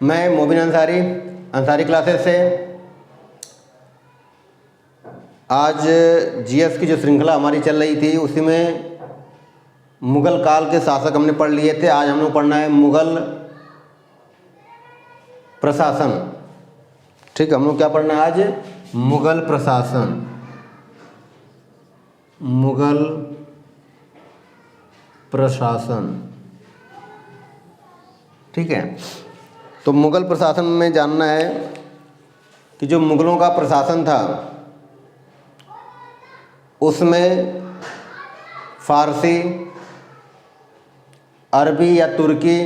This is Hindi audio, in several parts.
मैं मोबिन अंसारी, अंसारी क्लासेस से आज जीएस की जो श्रृंखला हमारी चल रही थी उसी में मुगल काल के शासक हमने पढ़ लिए थे। आज हम लोग पढ़ना है मुगल प्रशासन। ठीक है, हम लोग क्या पढ़ना है आज? मुगल प्रशासन। मुगल प्रशासन, ठीक है। तो मुगल प्रशासन में जानना है कि जो मुगलों का प्रशासन था उसमें फारसी, अरबी या तुर्की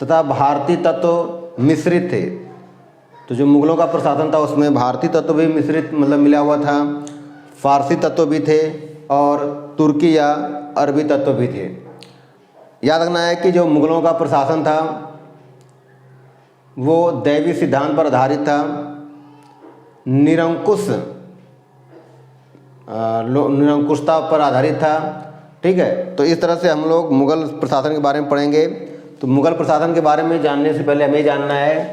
तथा भारतीय तत्व मिश्रित थे। तो जो मुगलों का प्रशासन था उसमें भारतीय तत्व भी मिश्रित मतलब मिला हुआ था, फारसी तत्व भी थे और तुर्की या अरबी तत्व भी थे। याद रखना है कि जो मुगलों का प्रशासन था वो दैवी सिद्धांत पर आधारित था, निरंकुशता पर आधारित था। ठीक है, तो इस तरह से हम लोग मुगल प्रशासन के बारे में पढ़ेंगे। तो मुगल प्रशासन के बारे में जानने से पहले हमें जानना है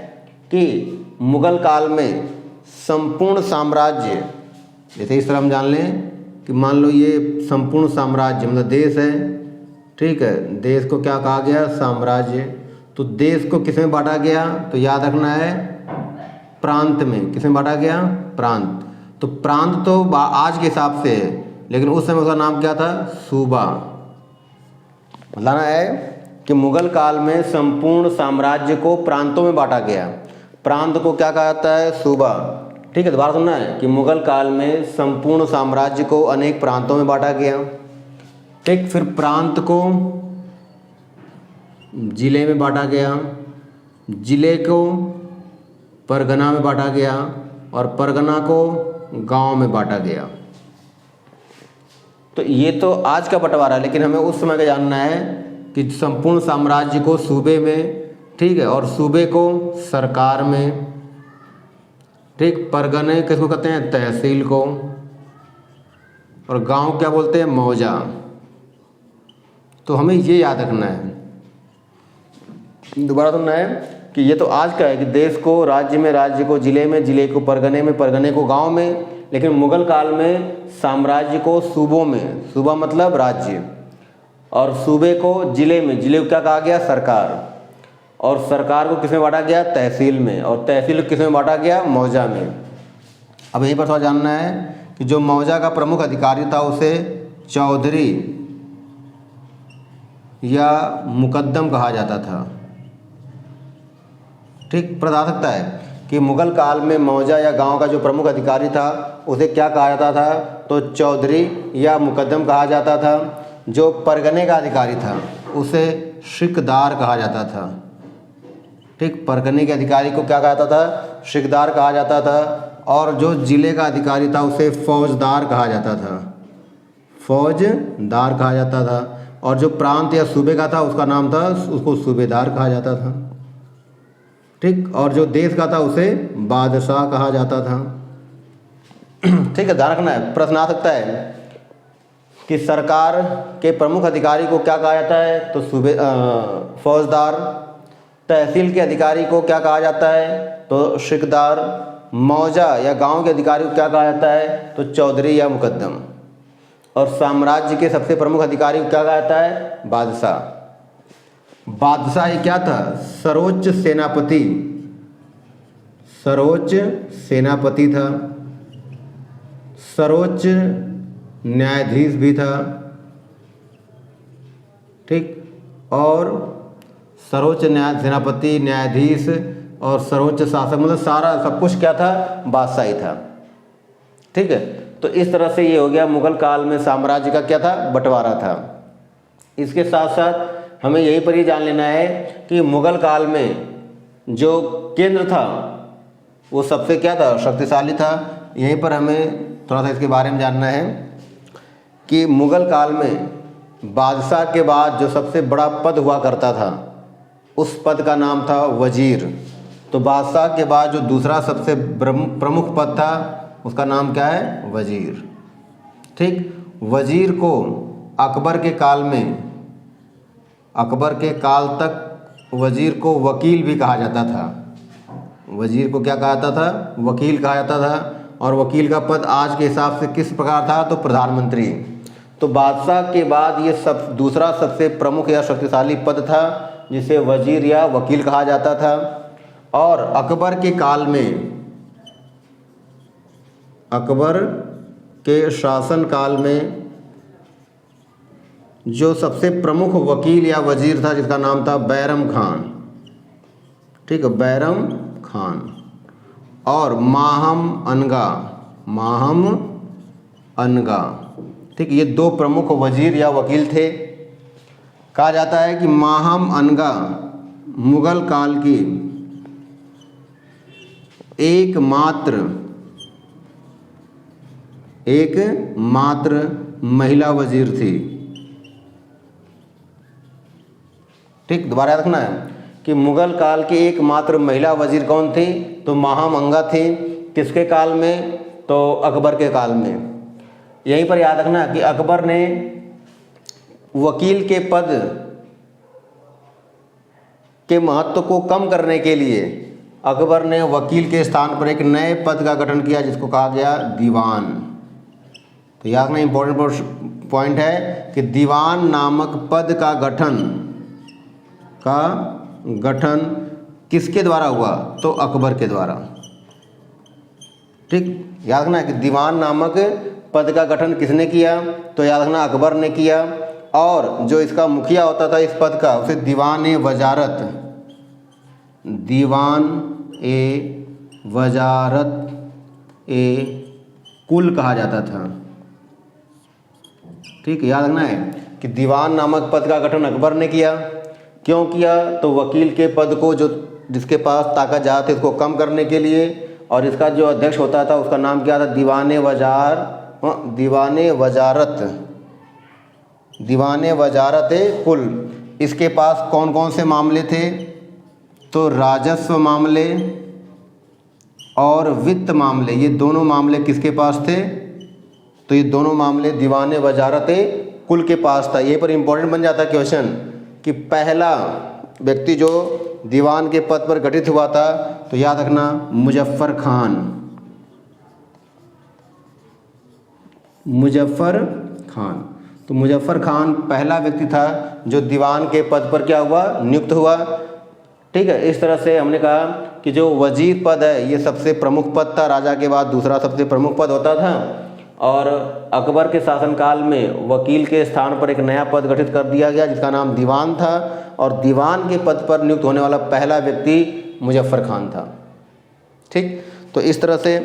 कि मुगल काल में संपूर्ण साम्राज्य, जैसे इस तरह हम जान लें कि मान लो ये संपूर्ण साम्राज्य मतलब देश है। ठीक है, देश को क्या कहा गया? साम्राज्य। तो देश को किस में बांटा गया? तो याद रखना है प्रांत में। किस में बांटा गया? प्रांत। तो प्रांत तो आज के हिसाब से है, लेकिन उस समय उसका नाम क्या था? सूबा। बताना है कि मुगल काल में संपूर्ण साम्राज्य को प्रांतों में बांटा गया। प्रांत को क्या कहा जाता है? सूबा। ठीक है, दोबारा सुनना है कि मुगल काल में संपूर्ण साम्राज्य को अनेक प्रांतों में बांटा गया। ठीक, फिर प्रांत को जिले में बांटा गया, जिले को परगना में बांटा गया और परगना को गांव में बांटा गया। तो ये तो आज का बंटवारा है, लेकिन हमें उस समय का जानना है कि संपूर्ण साम्राज्य को सूबे में, ठीक है, और सूबे को सरकार में, ठीक, परगने किसको कहते हैं? तहसील को, और गांव क्या बोलते हैं? मौजा। तो हमें ये याद रखना है, दोबारा सुनना है कि ये तो आज का है कि देश को राज्य में, राज्य को जिले में, जिले को परगने में, परगने को गांव में। लेकिन मुगल काल में साम्राज्य को सूबों में, सूबा मतलब राज्य, और सूबे को जिले में, जिले को क्या कहा गया? सरकार, और सरकार को किसमें बांटा गया? तहसील में, और तहसील को किसमें बांटा गया? मौजा में। अब यहीं पर थोड़ा जानना है कि जो मौजा का प्रमुख अधिकारी था उसे चौधरी या मुकद्दम कहा जाता था। ठीक, बता सकता है कि मुगल काल में मौजा या गांव का जो प्रमुख अधिकारी था उसे क्या कहा जाता था? तो चौधरी या मुकद्दम कहा जाता था। जो परगने का अधिकारी था उसे शिकदार कहा जाता था। ठीक, परगने के अधिकारी को क्या कहा जाता था? शिकदार कहा जाता था। और जो जिले का अधिकारी था उसे फौजदार कहा जाता था, फौजदार कहा जाता था। और जो प्रांत या सूबे का था उसका नाम था, उसको सूबेदार कहा जाता था। ठीक, और जो देश का था उसे बादशाह कहा जाता था। ठीक है, ध्यान रखना है, प्रश्न आ सकता है कि सरकार के प्रमुख अधिकारी को क्या कहा जाता है? तो फौजदार। तहसील के अधिकारी को क्या कहा जाता है? तो शिकदार। मौजा या गांव के अधिकारी को क्या कहा जाता है? तो चौधरी या मुकद्दम। और साम्राज्य के सबसे प्रमुख अधिकारी को क्या कहा जाता है? बादशाह। बादशाह ये क्या था? सर्वोच्च सेनापति, सर्वोच्च सेनापति था, सर्वोच्च न्यायाधीश भी था। ठीक, और सर्वोच्च सेनापति, न्यायाधीश और सर्वोच्च शासक, मतलब सारा सब कुछ क्या था? बादशाही था। ठीक है, तो इस तरह से ये हो गया मुगल काल में साम्राज्य का क्या था? बंटवारा था। इसके साथ साथ हमें यहीं पर ये जान लेना है कि मुगल काल में जो केंद्र था वो सबसे क्या था? शक्तिशाली था। यहीं पर हमें थोड़ा सा इसके बारे में जानना है कि मुगल काल में बादशाह के बाद जो सबसे बड़ा पद हुआ करता था उस पद का नाम था वजीर। तो बादशाह के बाद जो दूसरा सबसे प्रमुख पद था उसका नाम क्या है? वजीर। ठीक, वजीर को अकबर के काल में, अकबर के काल तक वजीर को वकील भी कहा जाता था। वजीर को क्या कहा जाता था? वकील कहा जाता था। और वकील का पद आज के हिसाब से किस प्रकार था? तो प्रधानमंत्री। तो बादशाह के बाद ये सब दूसरा सबसे प्रमुख या शक्तिशाली पद था जिसे वजीर या वकील कहा जाता था। और अकबर के काल में, अकबर के शासन काल में जो सबसे प्रमुख वकील या वजीर था जिसका नाम था बैरम खान, ठीक है, बैरम खान। और माहम अनगा, माहम अनगा, ठीक, ये दो प्रमुख वजीर या वकील थे। कहा जाता है कि माहम अनगा मुगल काल की एकमात्र महिला वजीर थी। ठीक, दोबारा याद रखना है कि मुगल काल की एकमात्र महिला वजीर कौन थी? तो माहम अंगा थी। किसके काल में? तो अकबर के काल में। यहीं पर याद रखना कि अकबर ने वकील के पद के महत्व को कम करने के लिए अकबर ने वकील के स्थान पर एक नए पद का गठन किया जिसको कहा गया दीवान। तो याद रखना, इंपॉर्टेंट पॉइंट है कि दीवान नामक पद का गठन किसके द्वारा हुआ? तो अकबर के द्वारा। ठीक, याद रखना कि दीवान नामक पद का गठन किसने किया? तो याद रखना अकबर ने किया। और जो इसका मुखिया होता था इस पद का, उसे दीवान ए वजारत ए कुल कहा जाता था। ठीक, याद रखना है कि दीवान नामक पद का गठन अकबर ने किया। क्यों किया? तो वकील के पद को जो जिसके पास ताकत ज़्यादा थी उसको कम करने के लिए। और इसका जो अध्यक्ष होता था उसका नाम क्या था? दीवाने वजारत कुल। इसके पास कौन कौन से मामले थे? तो राजस्व मामले और वित्त मामले, ये दोनों मामले किसके पास थे? तो ये दोनों मामले दीवाने वजारत कुल के पास था। ये पर इम्पोर्टेंट बन जाता क्वेश्चन कि पहला व्यक्ति जो दीवान के पद पर गठित हुआ था, तो याद रखना मुजफ्फर खान। तो मुजफ्फर खान पहला व्यक्ति था जो दीवान के पद पर क्या हुआ? नियुक्त हुआ। ठीक है, इस तरह से हमने कहा कि जो वजीर पद है ये सबसे प्रमुख पद था, राजा के बाद दूसरा सबसे प्रमुख पद होता था। और अकबर के शासनकाल में वकील के स्थान पर एक नया पद गठित कर दिया गया जिसका नाम दीवान था। और दीवान के पद पर नियुक्त होने वाला पहला व्यक्ति मुजफ्फर खान था। ठीक, तो इस तरह से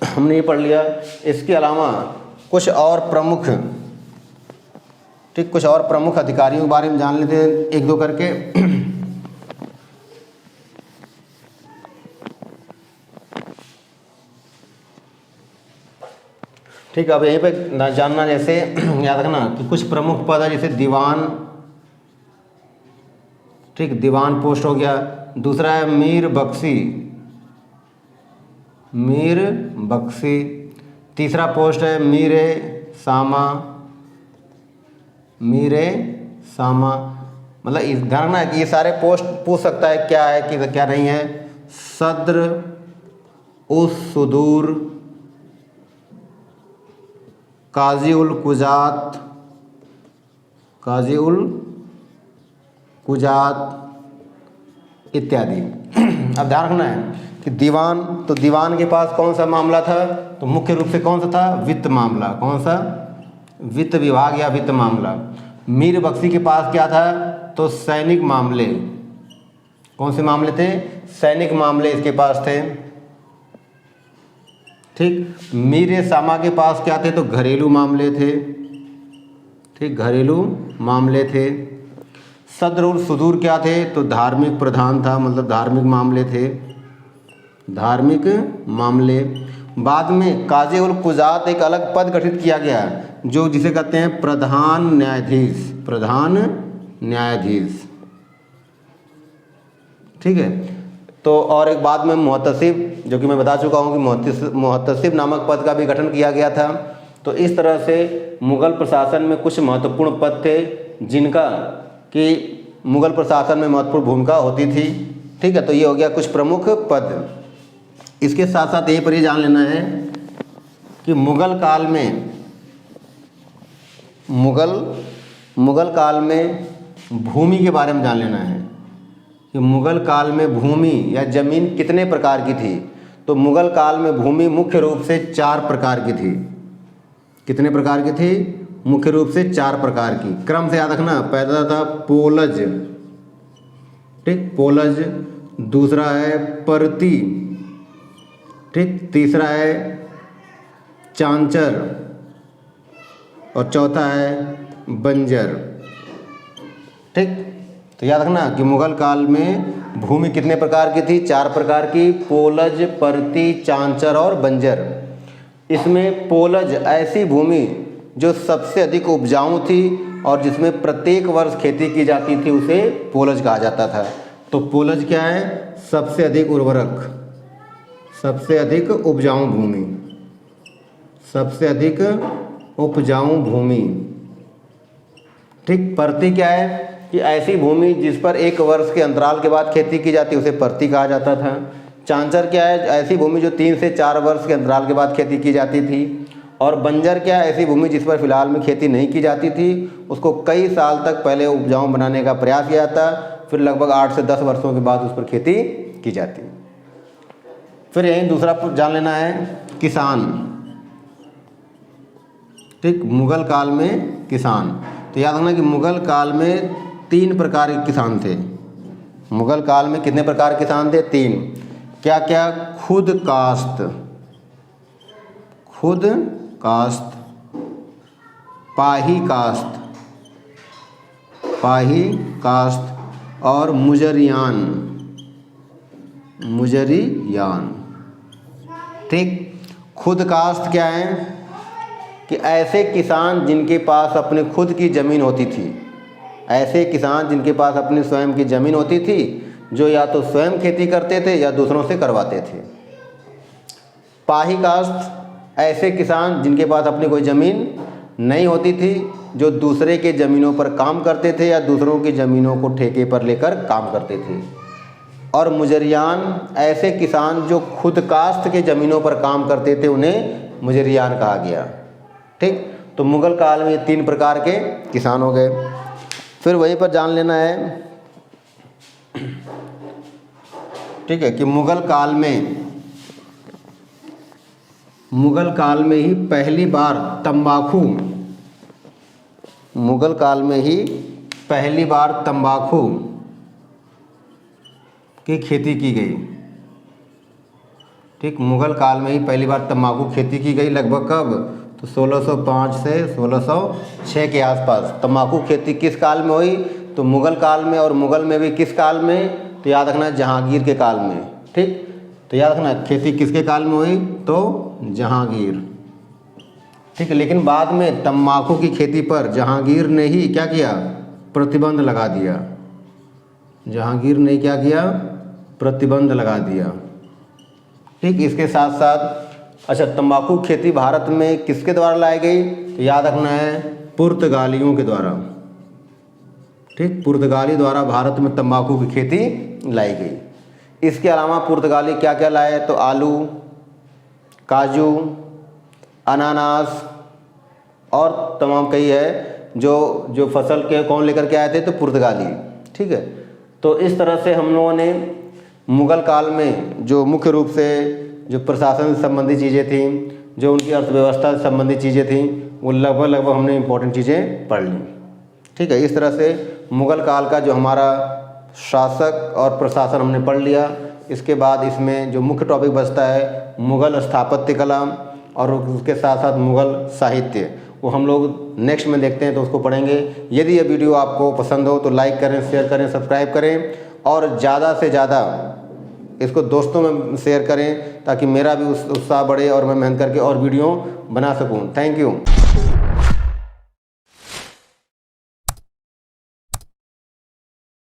हमने ये पढ़ लिया। इसके अलावा कुछ और प्रमुख अधिकारियों के बारे में जान लेते हैं एक दो करके। ठीक, अब यहीं पे जानना, जैसे याद रखना कि कुछ प्रमुख पद है जैसे दीवान, ठीक, दीवान पोस्ट हो गया। दूसरा है मीर बख्शी। तीसरा पोस्ट है मीरे सामा। मतलब इस ध्यान रखना है कि ये सारे पोस्ट पूछ सकता है क्या है कि क्या नहीं है। सद्र उस सुदूर काजी उल कुजात इत्यादि। अब ध्यान रखना है कि दीवान के पास कौन सा मामला था? तो मुख्य रूप से कौन सा था? वित्त मामला। कौन सा? वित्त विभाग या वित्त मामला। मीर बख्शी के पास क्या था? तो सैनिक मामले। कौन से मामले थे? सैनिक मामले इसके पास थे। ठीक, मीर सामा के पास क्या थे? तो घरेलू मामले थे। ठीक, घरेलू मामले थे। सद्र उल सुदूर क्या थे? तो धार्मिक प्रधान था, मतलब धार्मिक मामले थे, धार्मिक मामले। बाद में काजी उल कुजात एक अलग पद गठित किया गया जो जिसे कहते हैं प्रधान न्यायाधीश। ठीक है, तो और एक बाद में मुहतसिब, जो कि मैं बता चुका हूँ कि मुहतसिब नामक पद का भी गठन किया गया था। तो इस तरह से मुग़ल प्रशासन में कुछ महत्वपूर्ण पद थे जिनका कि मुगल प्रशासन में महत्वपूर्ण भूमिका होती थी। ठीक है, तो ये हो गया कुछ प्रमुख पद। इसके साथ साथ यहीं पर ये जान लेना है कि मुगल काल में भूमि के बारे में जान लेना है कि मुगल काल में भूमि या ज़मीन कितने प्रकार की थी। तो मुगल काल में भूमि मुख्य रूप से 4 प्रकार की थी। कितने प्रकार की थी? मुख्य रूप से 4 प्रकार की। क्रम से याद रखना, पहला था पोलज, ठीक, पोलज। दूसरा है परती, ठीक। तीसरा है चांचर और चौथा है बंजर, ठीक। तो याद रखना कि मुगल काल में भूमि कितने प्रकार की थी? 4 प्रकार की, पोलज, परती, चांचर और बंजर। इसमें पोलज ऐसी भूमि जो सबसे अधिक उपजाऊ थी और जिसमें प्रत्येक वर्ष खेती की जाती थी, उसे पोलज कहा जाता था। तो पोलज क्या है? सबसे अधिक उर्वरक, सबसे अधिक उपजाऊ भूमि, सबसे अधिक उपजाऊ भूमि, ठीक। परती क्या है? कि ऐसी भूमि जिस पर 1 वर्ष के अंतराल के बाद खेती की जाती है, उसे परती कहा जाता था। चांचर क्या है? ऐसी भूमि जो 3 से 4 वर्ष के अंतराल के बाद खेती की जाती थी। और बंजर क्या है? ऐसी भूमि जिस पर फिलहाल में खेती नहीं की जाती थी, उसको कई साल तक पहले उपजाऊ बनाने का प्रयास किया जाता, फिर लगभग 8 से 10 वर्षों के बाद उस पर खेती की जाती। फिर यहीं दूसरा जान लेना है किसान, ठीक। मुगल काल में किसान, तो याद रखना कि मुगल काल में 3 प्रकार के किसान थे। मुगल काल में कितने प्रकार के किसान थे? 3। क्या क्या? खुद काश्त, खुद काश्त, पाही काश्त, पाही काश्त और मुजरियान, मुजरियान, ठीक। खुद काश्त क्या है? कि ऐसे किसान जिनके पास अपने खुद की ज़मीन होती थी, ऐसे किसान जिनके पास अपनी स्वयं की ज़मीन होती थी, जो या तो स्वयं खेती करते थे या दूसरों से करवाते थे। पाही काश्त ऐसे किसान जिनके पास अपनी कोई ज़मीन नहीं होती थी, जो दूसरे के ज़मीनों पर काम करते थे या दूसरों की ज़मीनों को ठेके पर लेकर काम करते थे। और मुजरियान ऐसे किसान जो खुद काश्त के ज़मीनों पर काम करते थे, उन्हें मुजरियान कहा गया, ठीक। तो मुगल काल में ये 3 प्रकार के किसान हो गए। फिर वहीं पर जान लेना है, ठीक है, कि मुगल काल में ही पहली बार तंबाकू, मुगल काल में ही पहली बार तंबाकू की खेती की गई, ठीक। मुगल काल में ही पहली बार तंबाकू खेती की गई। लगभग कब? तो 1605 से 1606 के आसपास। तंबाकू खेती किस काल में हुई? तो मुगल काल में। और मुगल में भी किस काल में? तो याद रखना जहांगीर के काल में, ठीक। तो याद रखना खेती किसके काल में हुई? तो जहांगीर, ठीक है। लेकिन बाद में तंबाकू की खेती पर जहांगीर ने ही क्या किया? प्रतिबंध लगा दिया। जहांगीर ने क्या किया? प्रतिबंध लगा दिया, ठीक। इसके साथ साथ अच्छा, तंबाकू खेती भारत में किसके द्वारा लाई गई? तो याद रखना है पुर्तगालियों के द्वारा, ठीक। पुर्तगाली द्वारा भारत में तंबाकू की खेती लाई गई। इसके अलावा पुर्तगाली क्या क्या लाए? तो आलू, काजू, अनानास और तमाम कई है जो फसल के कौन लेकर के आए थे? तो पुर्तगाली, ठीक है। तो इस तरह से हम लोगों ने मुगल काल में जो मुख्य रूप से जो प्रशासन से संबंधित चीज़ें थीं, जो उनकी अर्थव्यवस्था से संबंधित चीज़ें थीं, वो लगभग हमने इम्पोर्टेंट चीज़ें पढ़ लीं, ठीक है। इस तरह से मुगल काल का जो हमारा शासक और प्रशासन हमने पढ़ लिया। इसके बाद इसमें जो मुख्य टॉपिक बचता है मुगल स्थापत्य कला और उसके साथ साथ मुगल साहित्य, वो हम लोग नेक्स्ट में देखते हैं, तो उसको पढ़ेंगे। यदि ये वीडियो आपको पसंद हो तो लाइक करें, शेयर करें, सब्सक्राइब करें और ज़्यादा से ज़्यादा इसको दोस्तों में शेयर करें, ताकि मेरा भी उत्साह बढ़े और मैं मेहनत करके और वीडियो बना सकूं। Thank you.